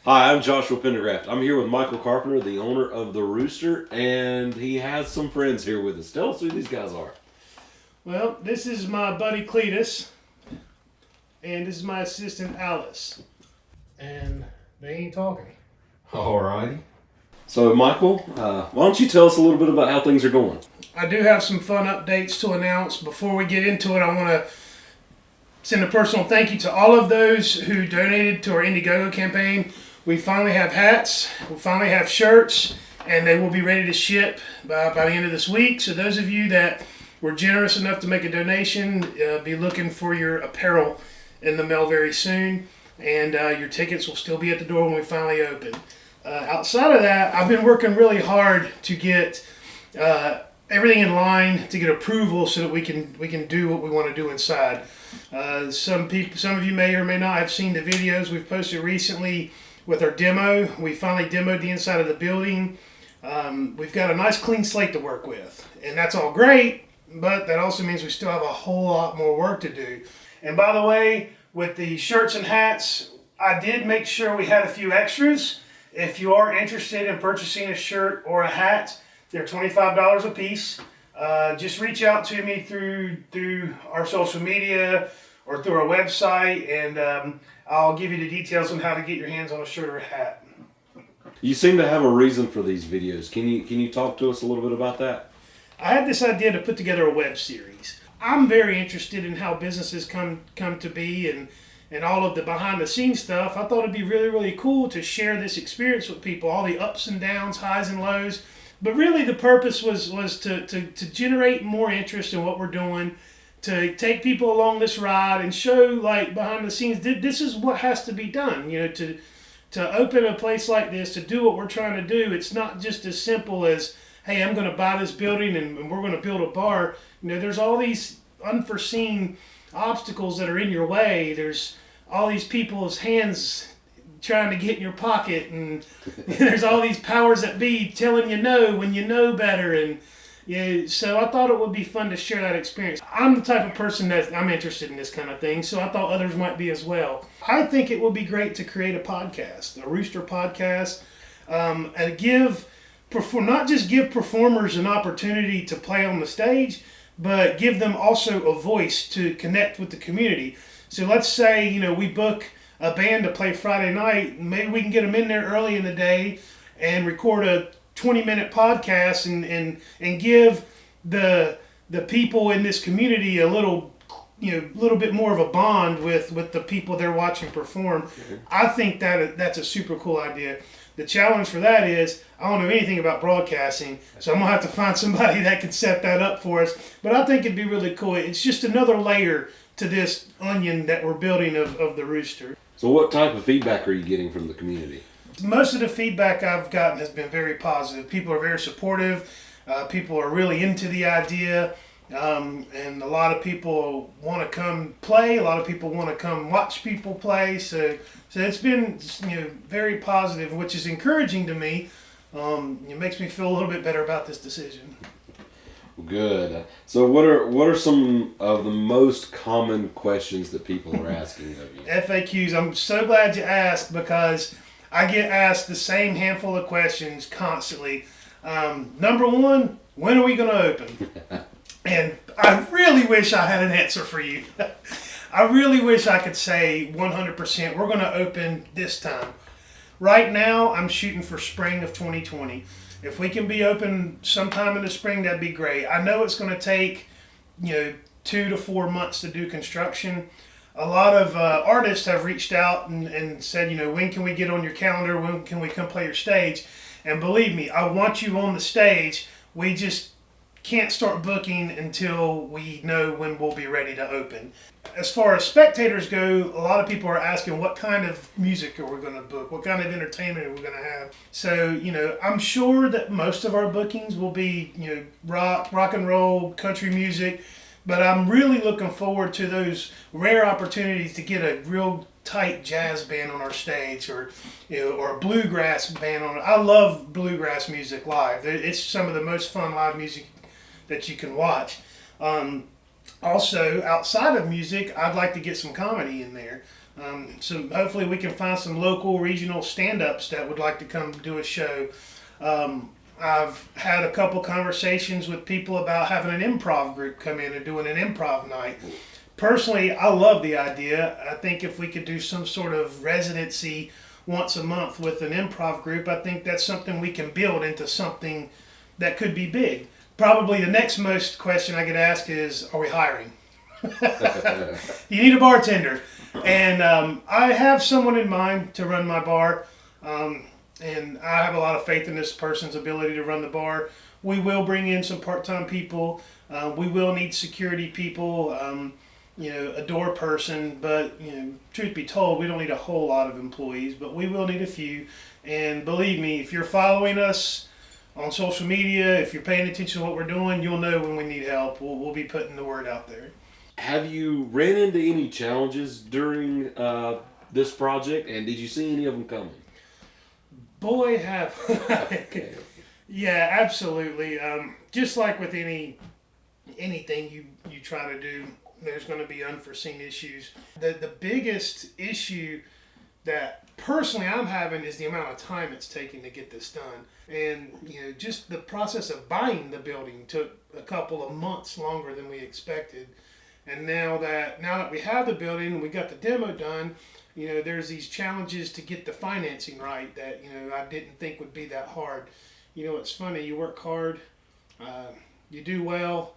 Hi, I'm Joshua Pendergraft. I'm here with Michael Carpenter, the owner of the Rooster, and he has some friends here with us. Tell us who these guys are. Well, this is my buddy Cletus, and this is my assistant Alice. And they ain't talking. Alrighty. So, Michael, why don't you tell us a little bit about how things are going? I do have some fun updates to announce. Before we get into it, I want to send a personal thank you to all of those who donated to our Indiegogo campaign. We finally have hats, we finally have shirts, and they will be ready to ship by the end of this week. So those of you that were generous enough to make a donation, be looking for your apparel in the mail very soon. And your tickets will still be at the door when we finally open. Outside of that, I've been working really hard to get everything in line, to get approval so that we can do what we want to do inside. Some of you may or may not have seen the videos we've posted recently with our demo. We finally demoed the inside of the building. We've got a nice clean slate to work with, and that's all great, but that also means we still have a whole lot more work to do. And by the way, with the shirts and hats, I did make sure we had a few extras. If you are interested in purchasing a shirt or a hat, they're $25 a piece. Just reach out to me through our social media or through our website, and I'll give you the details on how to get your hands on a shirt or a hat. You seem to have a reason for these videos. Can you talk to us a little bit about that? I had this idea to put together a web series. I'm very interested in how businesses come to be and all of the behind the scenes stuff. I thought it'd be really, really cool to share this experience with people, all the ups and downs, highs and lows. But really the purpose was to generate more interest in what we're doing, to take people along this ride and show, like, behind the scenes, this is what has to be done. You know, to open a place like this, to do what we're trying to do, it's not just as simple as, hey, I'm going to buy this building and we're going to build a bar. You know, there's all these unforeseen obstacles that are in your way. There's all these people's hands trying to get in your pocket, and there's all these powers that be telling you no when you know better. And yeah, so I thought it would be fun to share that experience. I'm the type of person that I'm interested in this kind of thing, so I thought others might be as well. I think it would be great to create a podcast, a Rooster podcast, and not just give performers an opportunity to play on the stage, but give them also a voice to connect with the community. So let's say, you know, we book a band to play Friday night. Maybe we can get them in there early in the day and record a 20-minute podcast and give the people in this community a little bit more of a bond with the people they're watching perform. Mm-hmm. I think that's a super cool idea. The challenge for that is I don't know anything about broadcasting, so I'm going to have to find somebody that can set that up for us. But I think it'd be really cool. It's just another layer to this onion that we're building of the Rooster. So what type of feedback are you getting from the community? Most of the feedback I've gotten has been very positive. People are very supportive. People are really into the idea. And a lot of people want to come play. A lot of people want to come watch people play. So it's been very positive, which is encouraging to me. It makes me feel a little bit better about this decision. Good. So what are some of the most common questions that people are asking of you? F.A.Qs. I'm so glad you asked, because I get asked the same handful of questions constantly. Number one, when are we going to open? And I really wish I had an answer for you. I really wish I could say 100% we're going to open this time. Right now, I'm shooting for spring of 2020. If we can be open sometime in the spring, that'd be great. I know it's going to take 2 to 4 months to do construction. A lot of artists have reached out and said, when can we get on your calendar? When can we come play your stage? And believe me, I want you on the stage. We just can't start booking until we know when we'll be ready to open. As far as spectators go, a lot of people are asking what kind of music are we going to book? What kind of entertainment are we going to have? So, I'm sure that most of our bookings will be, rock and roll, country music, but I'm really looking forward to those rare opportunities to get a real tight jazz band on our stage, or a bluegrass band on. I love bluegrass music live. It's some of the most fun live music that you can watch. Also, outside of music, I'd like to get some comedy in there. So hopefully we can find some local, regional stand-ups that would like to come do a show. I've had a couple conversations with people about having an improv group come in and doing an improv night. Personally, I love the idea. I think if we could do some sort of residency once a month with an improv group, I think that's something we can build into something that could be big. Probably the next most question I get asked is, are we hiring? You need a bartender. And I have someone in mind to run my bar. And I have a lot of faith in this person's ability to run the bar. We will bring in some part-time people. We will need security people, a door person. But, truth be told, we don't need a whole lot of employees, but we will need a few. And believe me, if you're following us on social media, if you're paying attention to what we're doing, you'll know when we need help. We'll be putting the word out there. Have you ran into any challenges during this project, and did you see any of them coming? Boy, have. Yeah, absolutely. Just like with anything you try to do, there's going to be unforeseen issues. The biggest issue that personally I'm having is the amount of time it's taking to get this done. And, just the process of buying the building took a couple of months longer than we expected. And now that we have the building, we got the demo done, there's these challenges to get the financing right that, I didn't think would be that hard. It's funny, you work hard, you do well,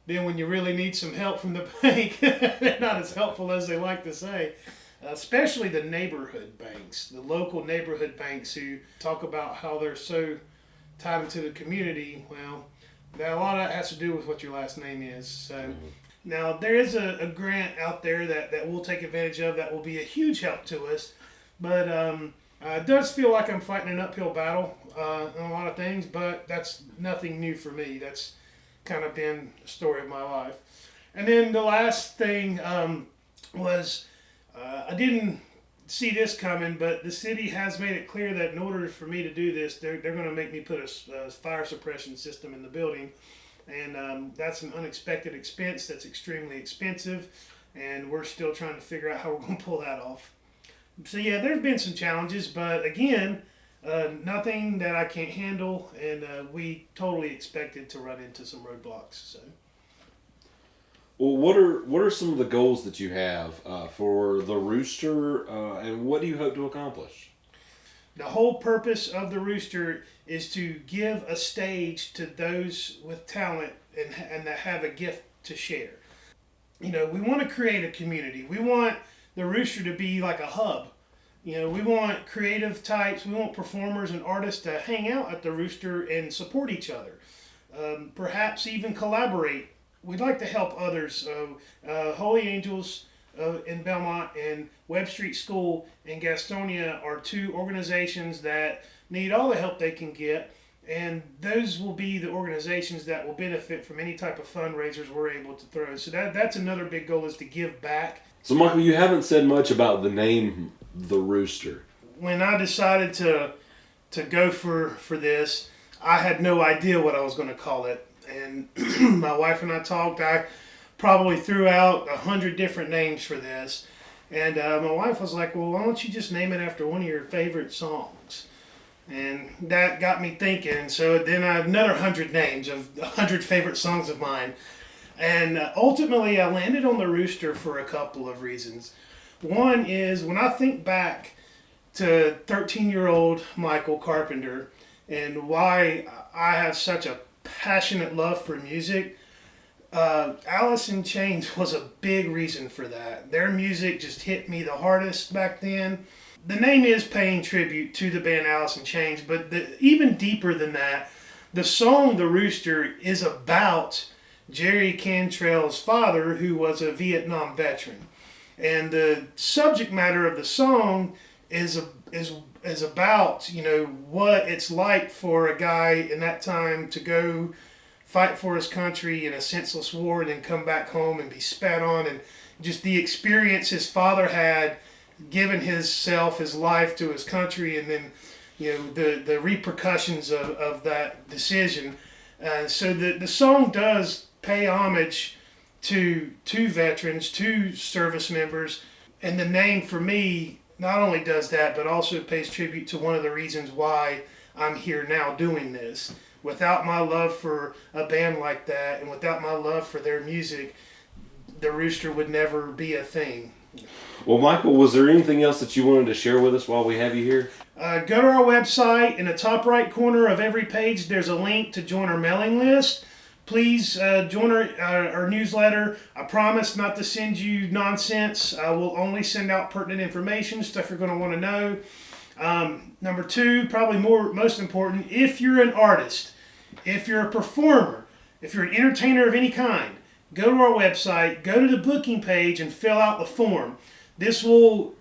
then when you really need some help from the bank, they're not as helpful as they like to say. Especially the neighborhood banks, the local neighborhood banks who talk about how they're so tied into the community. Well, a lot of that has to do with what your last name is. So now there is a grant out there that we'll take advantage of that will be a huge help to us. But it does feel like I'm fighting an uphill battle in a lot of things, but that's nothing new for me. That's kind of been the story of my life. And then the last thing was... I didn't see this coming, but the city has made it clear that in order for me to do this, they're going to make me put a fire suppression system in the building. And that's an unexpected expense that's extremely expensive, and we're still trying to figure out how we're going to pull that off. So yeah, there's been some challenges, but again, nothing that I can't handle, and we totally expected to run into some roadblocks. So. Well, what are some of the goals that you have for the Rooster, and what do you hope to accomplish? The whole purpose of the Rooster is to give a stage to those with talent and that have a gift to share. We want to create a community. We want the Rooster to be like a hub. We want creative types, we want performers and artists to hang out at the Rooster and support each other. Perhaps even collaborate. We'd like to help others. Holy Angels in Belmont and Webb Street School in Gastonia are two organizations that need all the help they can get, and those will be the organizations that will benefit from any type of fundraisers we're able to throw. So that's another big goal, is to give back. So Michael, you haven't said much about the name The Rooster. When I decided to go for this, I had no idea what I was going to call it. And my wife and I talked. I probably threw out 100 different names for this. And my wife was like, well, why don't you just name it after one of your favorite songs? And that got me thinking. So then I had another 100 names of 100 favorite songs of mine. And ultimately, I landed on the Rooster for a couple of reasons. One is, when I think back to 13-year-old Michael Carpenter and why I have such a passionate love for music, Alice in Chains was a big reason for that. Their music just hit me the hardest back then. The name is paying tribute to the band Alice in Chains, but even deeper than that, the song The Rooster is about Jerry Cantrell's father, who was a Vietnam veteran. And the subject matter of the song is about, what it's like for a guy in that time to go fight for his country in a senseless war and then come back home and be spat on, and just the experience his father had given his life to his country, and then, the repercussions of that decision. So the song does pay homage to veterans, to service members. And the name for me not only does that, but also pays tribute to one of the reasons why I'm here now doing this. Without my love for a band like that, and without my love for their music, the Rooster would never be a thing. Well, Michael, was there anything else that you wanted to share with us while we have you here? Go to our website. In the top right corner of every page, there's a link to join our mailing list. Please join our newsletter. I promise not to send you nonsense. I will only send out pertinent information, stuff you're going to want to know. Number two, probably most important, if you're an artist, if you're a performer, if you're an entertainer of any kind, go to our website, go to the booking page, and fill out the form. This will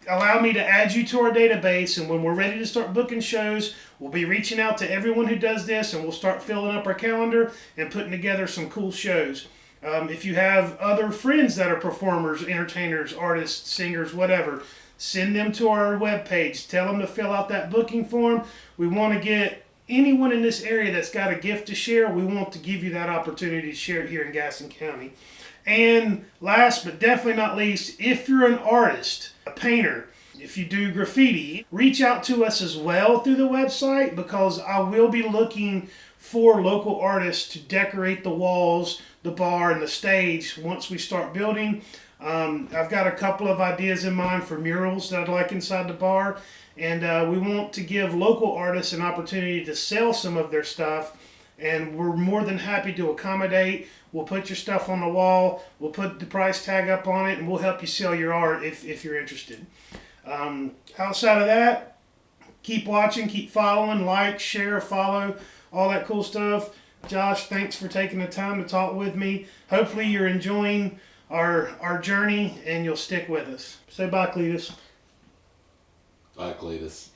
allow me to add you to our database, and when we're ready to start booking shows, we'll be reaching out to everyone who does this, and we'll start filling up our calendar and putting together some cool shows. If you have other friends that are performers, entertainers, artists, singers, whatever, send them to our webpage. Tell them to fill out that booking form. We want to get anyone in this area that's got a gift to share. We want to give you that opportunity to share it here in Gaston County. And last but definitely not least, if you're an artist, a painter, if you do graffiti, reach out to us as well through the website, because I will be looking for local artists to decorate the walls, the bar, and the stage once we start building. I've got a couple of ideas in mind for murals that I'd like inside the bar, and we want to give local artists an opportunity to sell some of their stuff, and we're more than happy to accommodate. We'll put your stuff on the wall, we'll put the price tag up on it, and we'll help you sell your art if you're interested. Outside of that, keep watching, keep following, like, share, follow, all that cool stuff. Josh, thanks for taking the time to talk with me. Hopefully you're enjoying our journey and you'll stick with us. Say bye, Cletus. Bye, Cletus.